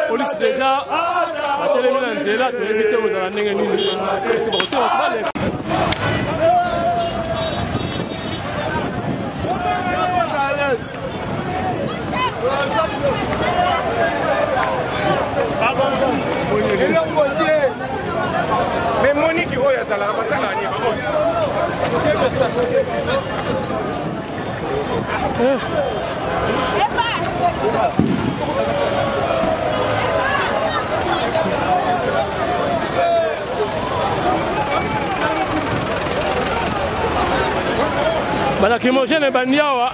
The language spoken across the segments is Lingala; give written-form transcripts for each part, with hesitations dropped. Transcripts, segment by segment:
police déjà a télé nzela to éviter aux ndenge nini c'est bon tu vas mais Monique oya tala basala ni bala kimogene bandiawa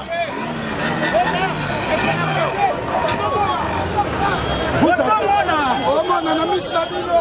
Omana na mista dino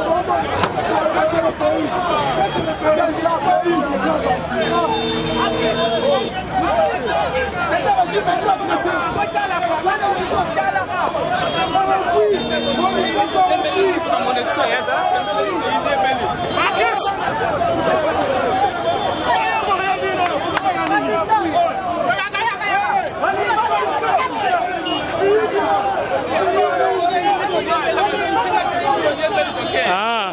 ah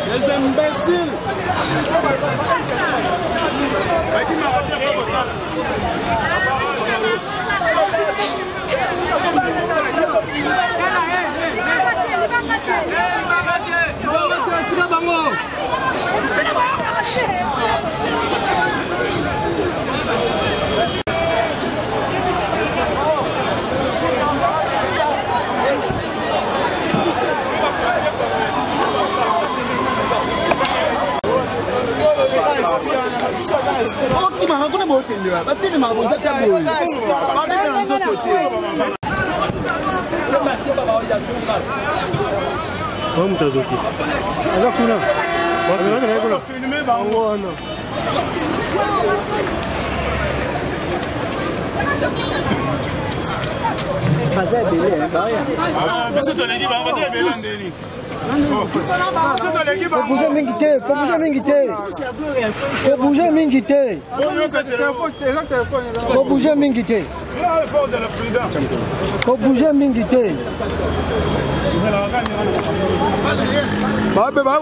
les imbéciles. Hakuna moto ndio. Basi ni mambo za tabu. Bado tunaanza kote. Vamos mtazoki. Aza kuna. Wapi na kuna? Filme bango no. Fazer bem, baya. Ah, você tá ali, vamos fazer bem lá dele. Faut bouger Mingité, faut bouger Mingité. Faut bouger Mingité. Faut bouger Mingité. Faut bouger Mingité. Bobima.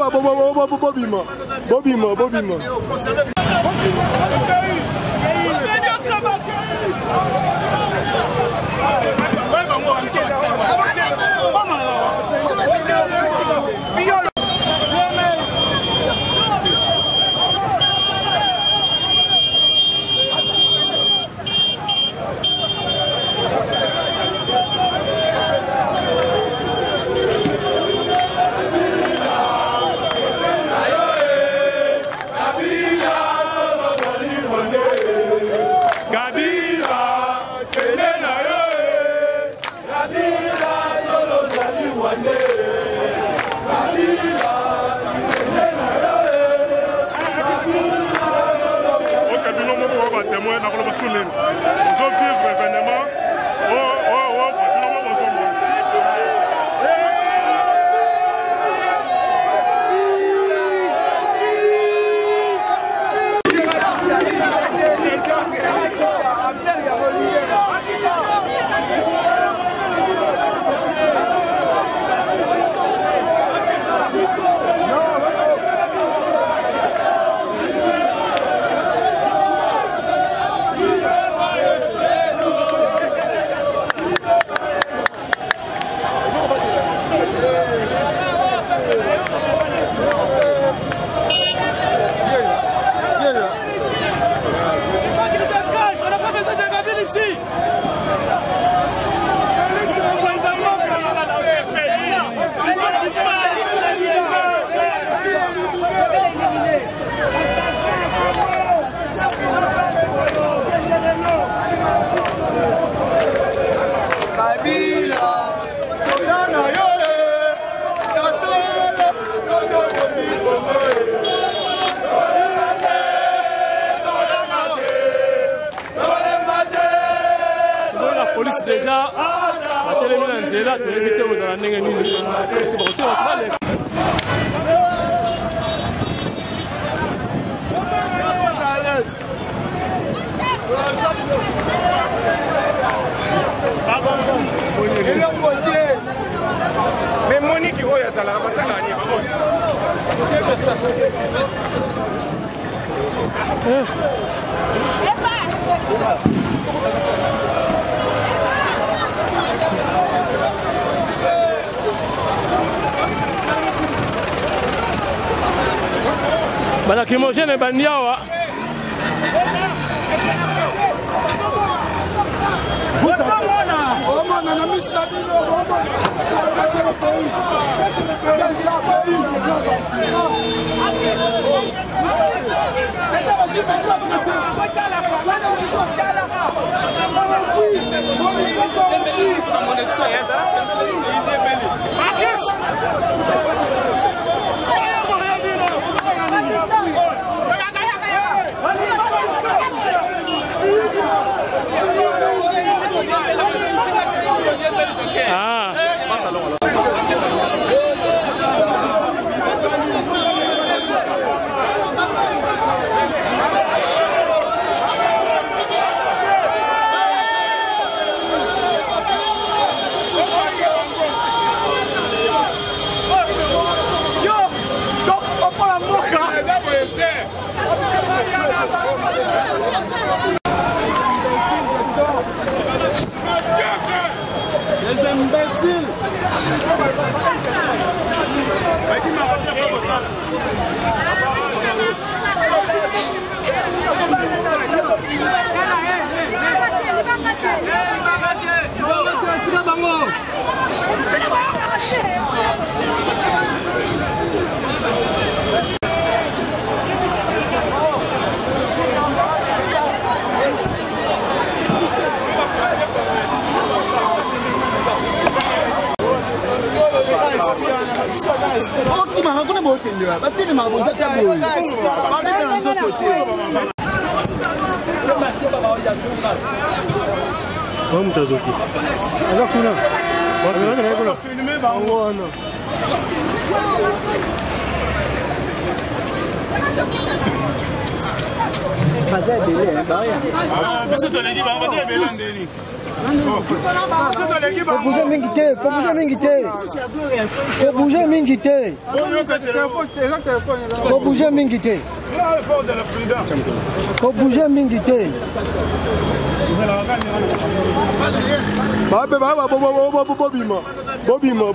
police déjà batelemi na nzela toyebi te kozala ndenge nini kasi bakotia bato baleka mais Monique oyo azalaka basala ani bana kimogene bandi awa Les imbéciles. Hakuna motendwa batini mabuza taboyi batini na nzoto te wa mtazoki azafuna wa kana kuna filme bango wana kaza dele baya biso toleki bango te belandeni bouger mingi te, faut bouger mingi te. Faut bouger mingi te. Faut bouger mingi te. Faut bouger mingi te. Bobima.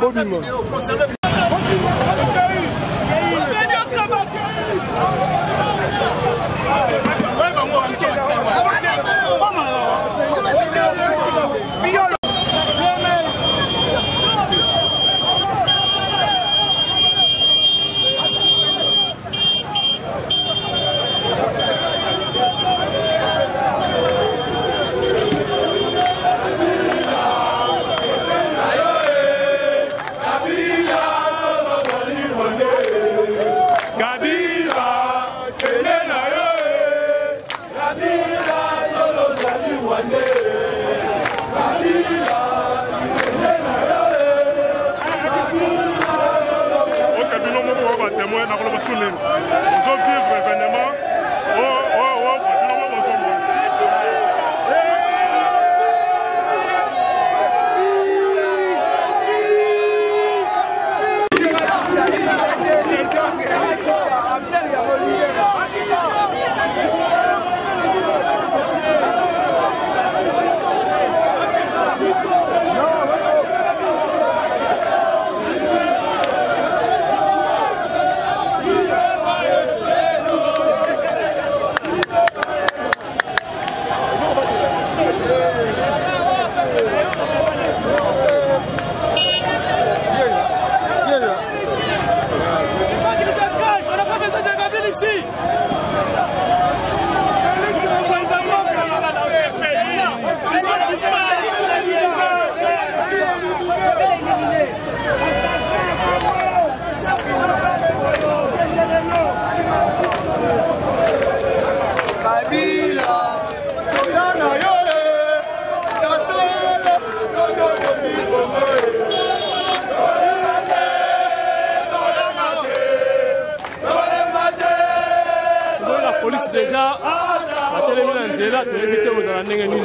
Police déjà a terminé en zéla, tu as évité aux alentours.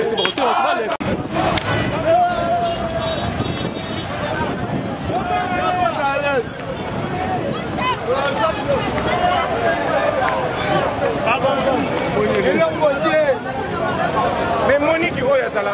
C'est bon, c'est bon. Mais Monique, oh, il y a la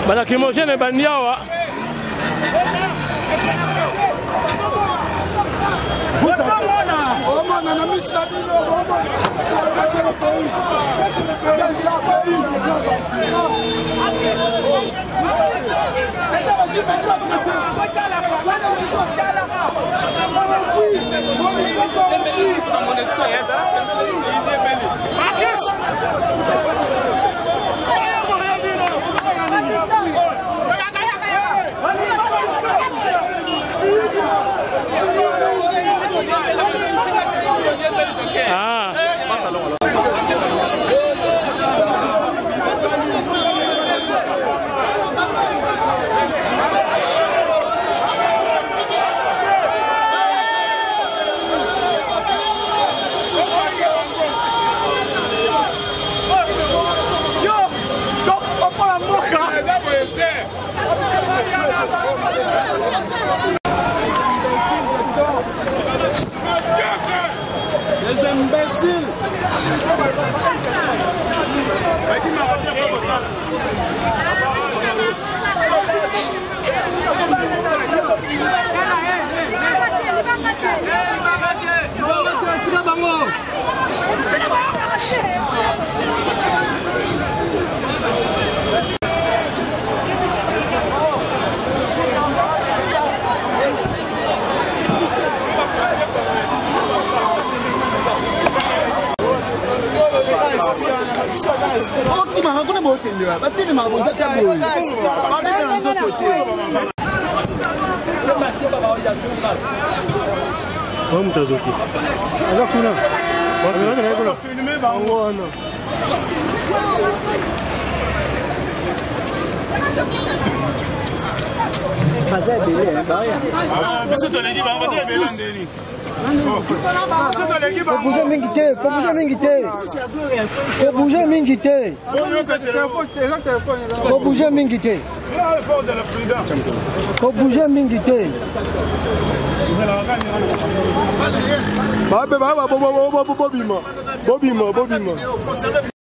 Bana kimojene bandiawa. Les imbéciles. Hakuna motendwa batini mabonza taboyi batini na nzoto te Vamos trazer aqui. azakuna Bora, filme, vamos. biso tolengi bango batie ebele ndeni Bouger mingi te, bouger mingi te. Bouger mingi te. Bouger mingi te. Bouger mingi te. Bobima.